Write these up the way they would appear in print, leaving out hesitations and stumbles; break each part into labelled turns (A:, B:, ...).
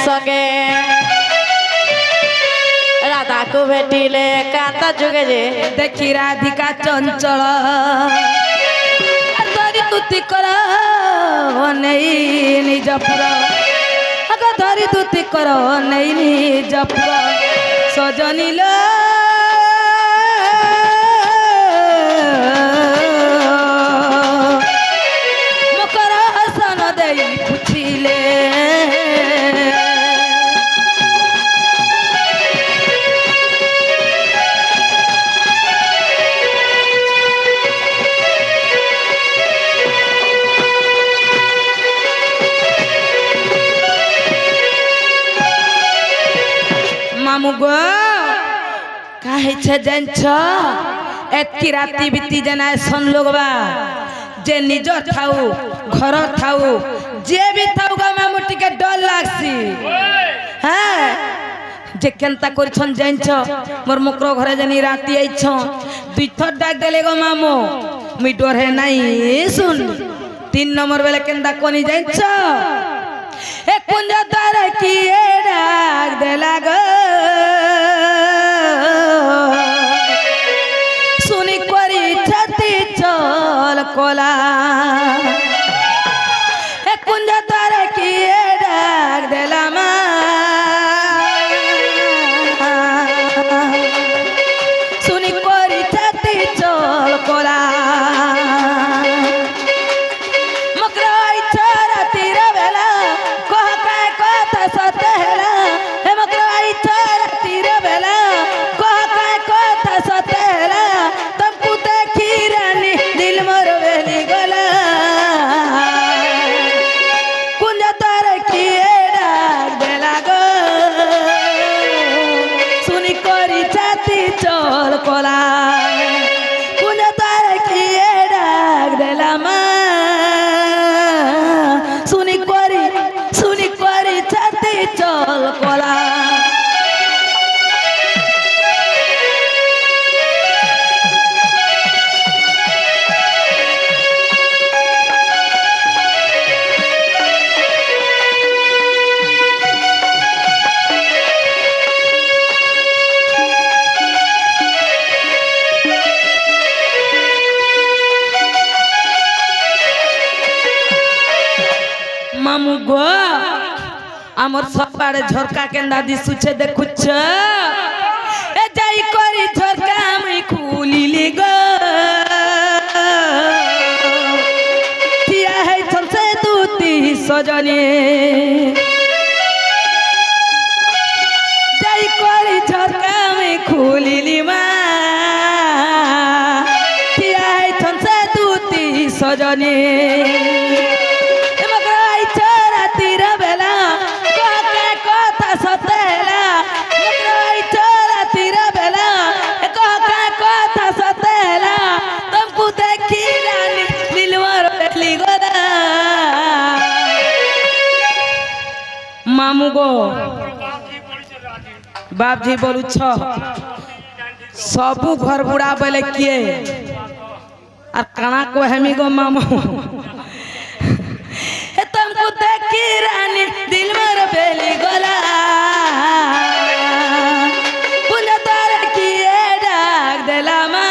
A: संगे राधा को भेटिले कांता जुगे जे
B: देखी राधिका चंचल धरी तुति कर नहीं निज पुर अग धरी तुति कर नहीं निज पुर सजनी लो मकर हसन दे पुछिले मामू गो काहे छ जंछ एतकी राती बीती जना सन लोगबा जे निज थाउ घर थाउ जे भी थाउ गा मामू टिके डर लागसी हां जे केनता करछन जंछ मोर मुकरो घरे जनी राती आइछ दुई थर डाक देले गो मामू मी डरे नाही सुन 3 नंबर बेले केनता कोनी जंछ ए कुंज तार की डाक देला गो सुनी करी छती चल कोला ए कुंज तार की डाक देला मा सुनी करी छती चल कोला चल कोला कुंज तार की डाक देला मा सुनी करी छाती चल कोला मामू गो आमर सबआड़े झरका केंदा दिसुछे देखुछ ए जाई करी झरका मैं खुलिली गो थिया है छसे दूती सजनी जाई करी झरका मैं खुलिली मा थिया है छसे दूती सजनी मामू गो बाप जी बोलू छ सबू घर बुढ़ा बोले किए और कणा को हमी गो मामू तुमको देखी रानी दिल में बेली गोला कुंज तार किए डाक देला मा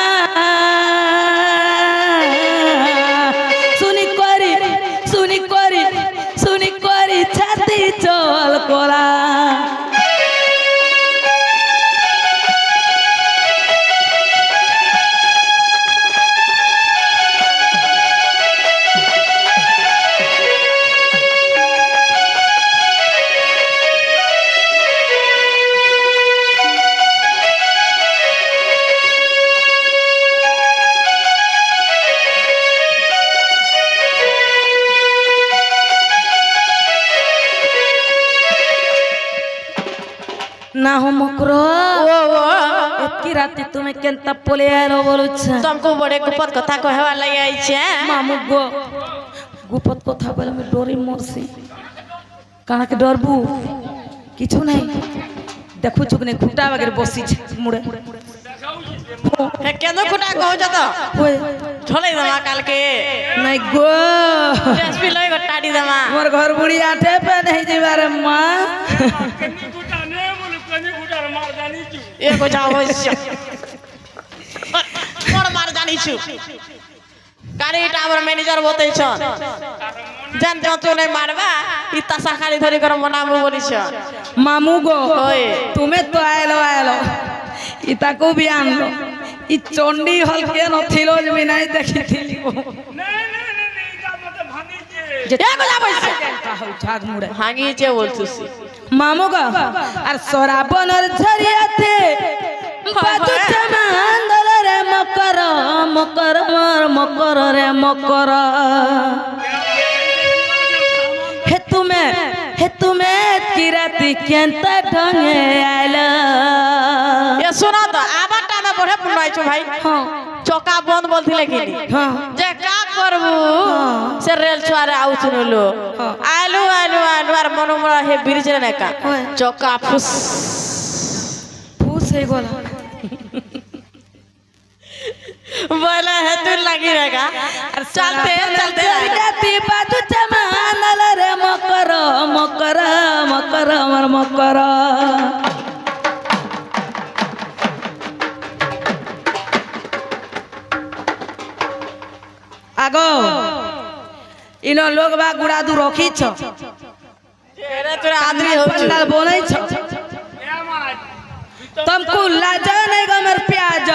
B: सुनी करी छाती चल कोला ना हो मकरो एतकी राती तुम्हें केनता पोले आरो बोलुछ
A: तुमको बड़े गुपत कथा कहवा लगे आई छे
B: मामू गो गुपत कथा बोले मैं डोरी मोरसी काना के डरबू किछु नहीं देखु चुकने खुटा वगैरह बसी छ मुड़े
A: हे केनो खुटा कहौ जत
B: ओए
A: ढोलै दमा काल के
B: नहीं गो
A: ड्रेस भी लई गटाडी दमा
B: मोर घर बुढ़ी आठे पे नहीं जीवारे मां
A: এগো যা অবশ্য কোন মার জানিছু গাড়িটা আমার ম্যানেজার বতেছ জান যতনে মারবা ইতা শাখারি ধরি করে মনামু বলিছ
B: মামু গো
A: ওই
B: তুমি তো আইলো ইতাকু বি আনলো ই চন্ডী হল কে নথিল যে নাই দেখিছিলি
A: এগো যা অবশ্য
B: ঝাগ মুড়ে
A: ভাঙিছে বলছিস
B: মামু গো আর সরাবনের ঝরিয়াতে বাজু চমান্দল রে মকর মকর মর মকর রে মকর হে তুমি কিরাতি কেনতা ঢঙে আইলা
A: এ শোনা তো আবার টানা পড়ে পুনাইছো ভাই
B: হ্যাঁ
A: চকা বন্ধ বলছিলে কি
B: হ্যাঁ
A: যে কা করবু সে রেল ছুয়ারে আউ শুনলো আলু আলু আলু আর মনমরা হে ব্রিজ রে নাকা চকা ফুস
B: ফুস হয়ে গেল
A: বলে হে তুই লাগি রেগা আর চলতে চলতে
B: জাতি বাজু চমান্দল রে মকর মকর মকর মর মকর আগো ইনো লোক বা গুড়া দু রখিছ
A: এরে তোরা আদরি হচ্ছে
B: पंडाल बोलै छ तुमको लाज नहीं गमर प्याज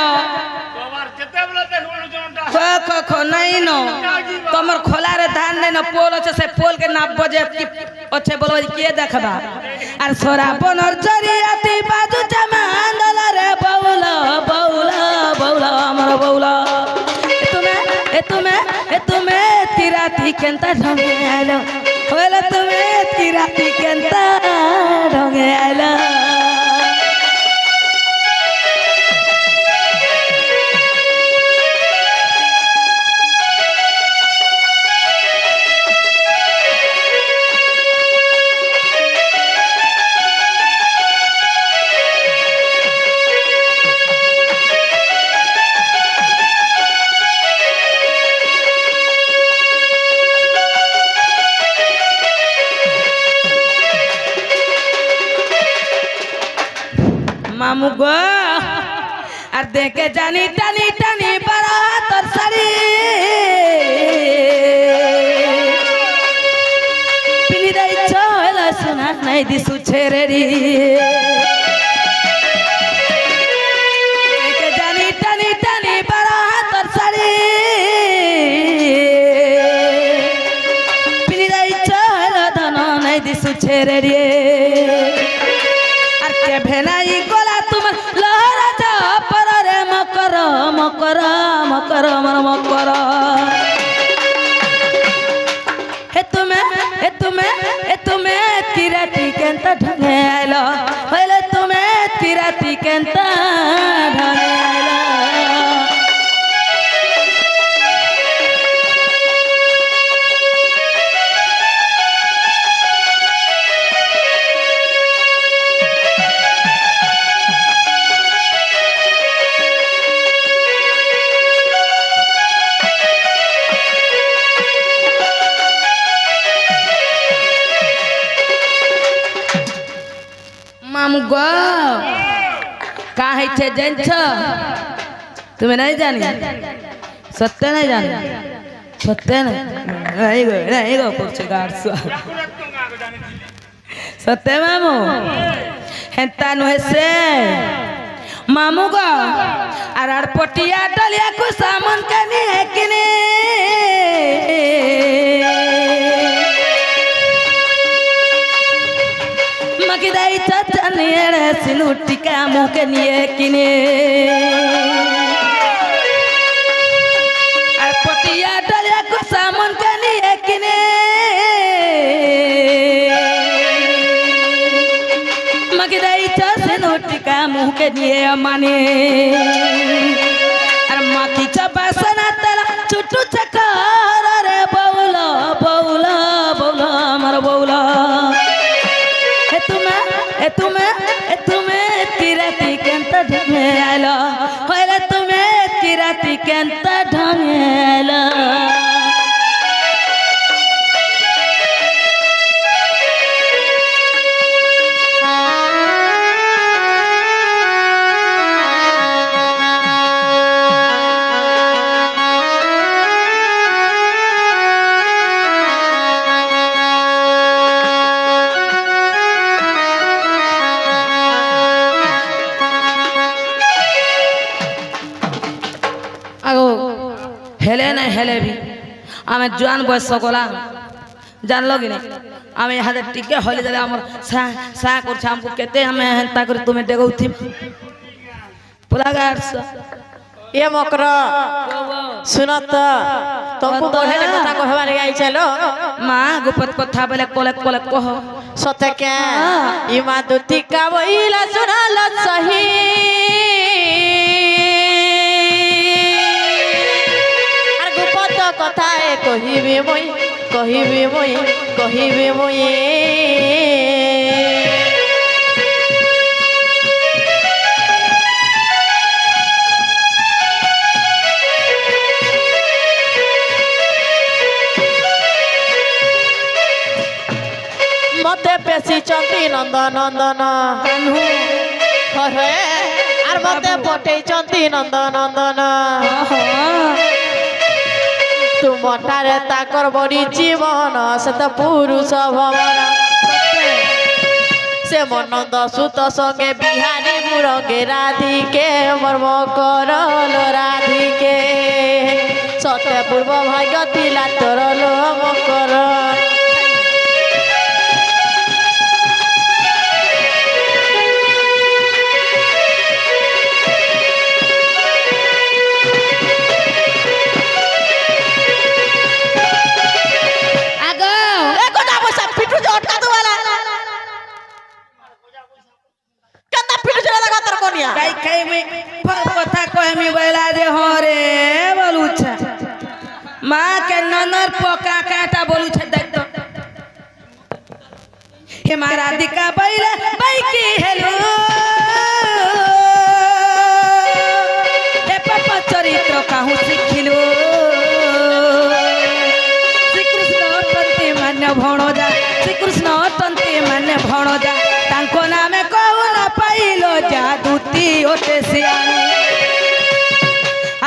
B: खो नहीं नो तमर खोला रे धान नहीं न पोल अच्छे से पोल के नाप बजे की अच्छे बोलो के देखबा आर सोरा बनर जरियाती बाजू जमांदल रे बौला बौला बौला हमर बौला ए तुमे तिराती केनता ढंगे आइलो होले तुमे तिराती केनता ढंगे आइलो मामू गो আর দেখে জানি টানি টানি বড় তোর শাড়ি পিনি দেই চল শোনা নাই দিছু ছেড়েরি দেখে জানি টানি টানি বড় তোর শাড়ি পিনি দেই চল ধন নাই দিছু ছেড়েরি আর কে ভেনাই গলা তোমার লহরা যা পর রে মকর মকর মকর মর মকর হে তুমি তিরাতি কেনতা ঢঙে আইলো হইলে তুমি তিরাতি কেনতা ঢঙে আইলো मामू गो काहे छे जन छ तुम्हें नहीं जानी सत्य नहीं जानी सत्य नहीं गो कुछ गार्स सत्य मामू हेंता नुहे से मामू गो आर पटिया डलिया को सामान कनी है किने मकिदाई चाचा निये सिनुटी का मुँह के निये किने और पटिया डलिया कुछ सामान के निये किने मकिदाई चाचा सिनुटी का मुँह के निये माने और माकी चपा सना तला चुटू चकार रे बौला बौला बौला मर बौला तुम्हें तिराती केंता ढंगे आइलो होइले तुम्हें तिराती केंता ढंगे आइलो हेले भी आमे जुआन बयस गला जानल कि नहीं आमे यहाँ टिके हली देले हमर सा सा करछ हमको केते हमें हेंता कर तुम्हें देगौथि पुलागार
A: ये मकर सुनत तुमको बढ़े कथा कहबार आई चलो
B: माँ गुपत कथा बोले कोले कोले कह
A: सते के इमा दुती का वहीला सुनाल सही আর গুপত কথা কহিবে মই কহিবে মই মতে পেছি চন্তি নন্দন হরে আর মতে পটেই চন্তি নন্দন তুমটারে তাকর বড়ি জীবন সে তো পুরুষ ভবন সে মনন্দ সুত সঙ্গে বিহারী মুরঙ্গে রাধিকে মর্ম করল রাধিকে সতে পূর্ব ভাগ্য ଥିଲା তোর লো মকর
B: माँ के ननर पोका काटा बोलू छे देख तो हे मारा दिका बैला बैकी हेलो हे पापा चरित्र काहू सिखिलो श्री कृष्ण तंते मान्य भणोजा श्री कृष्ण तंते मान्य भणोजा तांको नामे कहू न पाइलो जादूती ओटे सियानी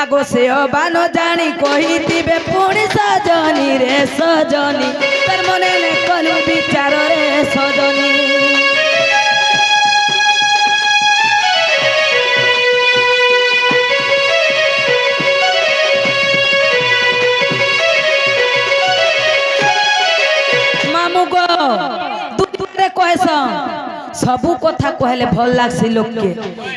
B: आगो से बानो जानी कही पुणी सजनी रे सजनी तर मने ने कलु विचार रे सजनी मामू गो दूरे कहस सबू कथा कहले भल लागसी लोग के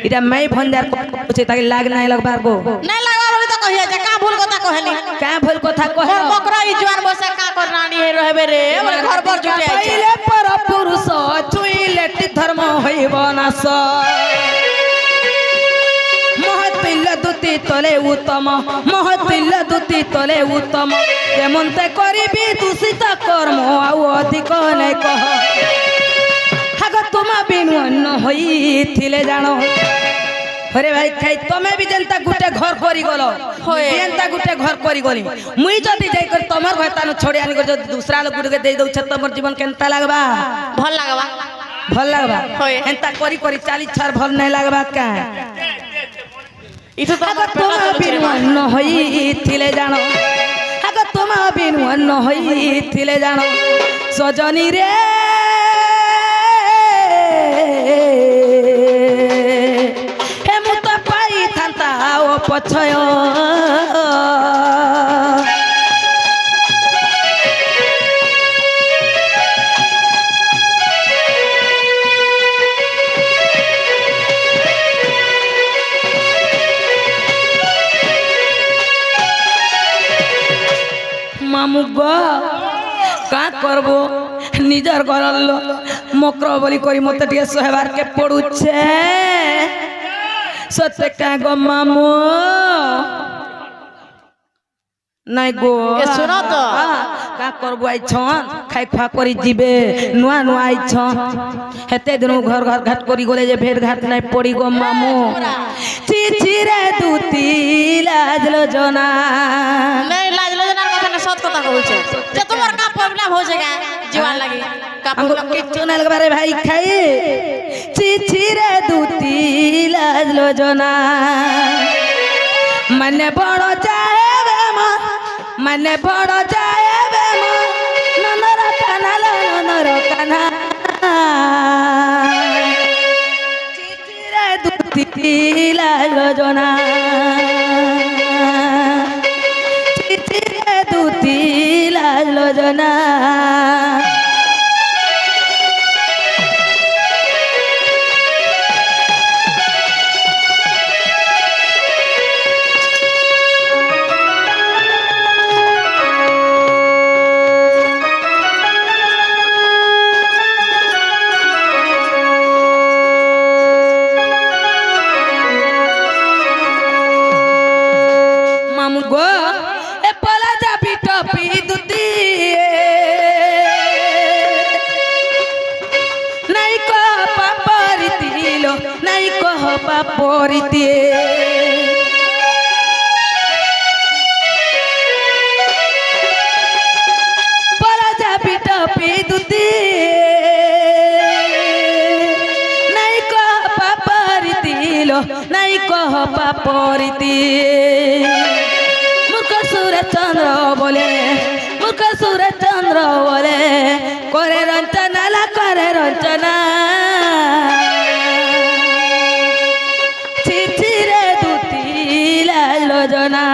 B: इटा मैं भंजार पूछे ताकि लाग नहीं लगबार गो
A: नहीं लगबार होली तो कहिया जे का भूल कथा कहली
B: का भूल कथा कह
A: बकरा ई जवान बसे का कर रानी हे रहबे रे हमर घर पर जुटे आइछे
B: पहिले पर पुरुष चुइलेटी धर्म होइब नास महतिल्य दुति तले उत्तम महतिल्य दुति तले उत्तम केमंते करिबी दूषित कर्म आउ अधिक नै कह तुम बिनु अन्न होइथिले जानो अरे भाई खाई तमे भी जनता गुटे घर करी गलो जनता गुटे घर करी गली मुई जदी जाई कर तमर घर तानु छोड़ी आनी कर जदी दूसरा लोग गुटे दे दउ छ तमर जीवन केनता लागबा
A: भल लागबा
B: एंता करी करी 40 छार भल नहीं लागबा का
A: इतो तमर
B: तुम बिनु अन्न होइथिले जानो आगो तुम बिनु अन्न होइथिले जानो सजनी रे हे मुत पाई थांता ओ पछय मामू गो का करबो निजर गरल मकर बोली करी मत टिके सहबार के पड़ुछे सत्य का गो मामू नहीं गो
A: ए सुनो तो
B: का करबो आई छन खाई खा करी जीबे नुआ नुआ आई छन हेते दिन घर घर घाट करी गोले जे भेट घाट नहीं पड़ी गो मामू ची रे दूती लाजलो जना
A: नहीं लाजलो जना कथा ने सत कथा कहू छे जे तुम्हार का प्रॉब्लम हो जाएगा जीवन लगी का प्रॉब्लम
B: किच्छु नहीं लगबारे भाई खाई ची रे दूती लाजलो जना मने बड़ो जाए बे मने बड़ो जाए बे ननर काना चिचिरे दूती लाजलो जना चिचिरे লোজনা মামু গো এ পলা যাবি টপি দুতি নাই কহ পাপরিতি লো নাই কহ পাপরিতি পলা যাবি টপি দুতি নাই কহ পাপরিতি লো নাই কহ পাপরিতি চন্দ্র বলে মুখ সুর চন্দ্র বলে করে রঞ্চনা লা করে রঞ্চনা চিচিরে দুতি লোজনা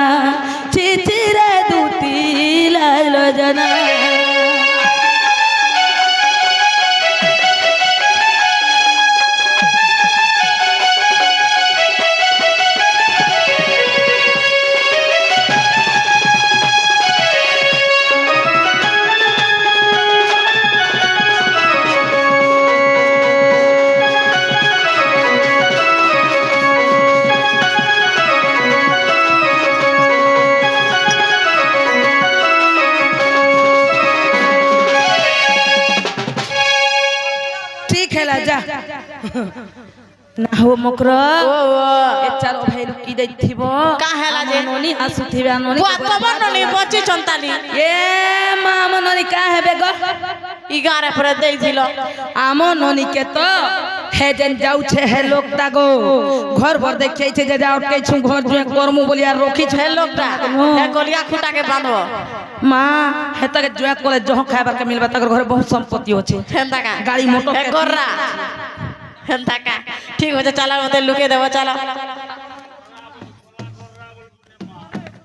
B: চিচিরে দুতি লোজনা খেলা যা না হো মকর এ চার ভাই লুকি যাইথিব
A: কা হেলা যে
B: ননি আসুথিবা ননি
A: বুয়া তবর ননি বচি চন্তালি
B: এ মা আম ননি কা হেবে গো
A: ইগারে পরে দেইছিল
B: আম ননি কে তো হে যেন যাউছে হে লোকটা গো ঘর ভর দেখাইছে যে যাও কেছু ঘর জুয়ে করমু বলি আর রখিছ
A: হে লোকটা হে গলিয়া খুঁটাকে বাঁধব
B: মা হে তাকে জুয়া করে জহ খাইবার কে মিলবা তাकर ঘরে বহুত সম্পত্তি আছে
A: হেন্তাকা
B: গাড়ি মোটর
A: হে গররা হেন্তাকা ঠিক আছে চলো ওদের লুকে দেবো চলো